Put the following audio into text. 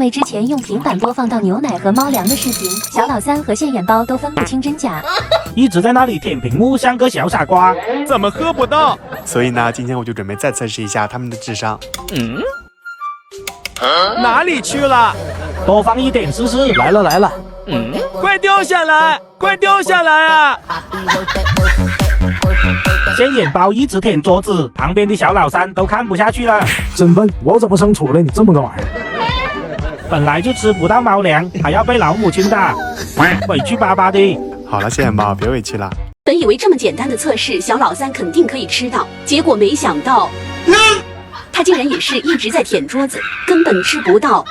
为之前用平板播放到牛奶和猫粮的视频，小老三和现眼包都分不清真假，一直在那里舔屏幕，像个小傻瓜。怎么喝不到？所以呢，今天我就准备再测试一下他们的智商。哪里去了？多放一点试试。来了来了，快掉下来！快掉下来啊！现眼包一直舔桌子，旁边的小老三都看不下去了。真笨，我怎么生出了你这么个玩意儿？本来就吃不到猫粮，还要被老母亲打，委屈巴巴的。好了，现眼包，别委屈了。本以为这么简单的测试，小老三肯定可以吃到，结果没想到，他竟然也是一直在舔桌子，根本吃不到。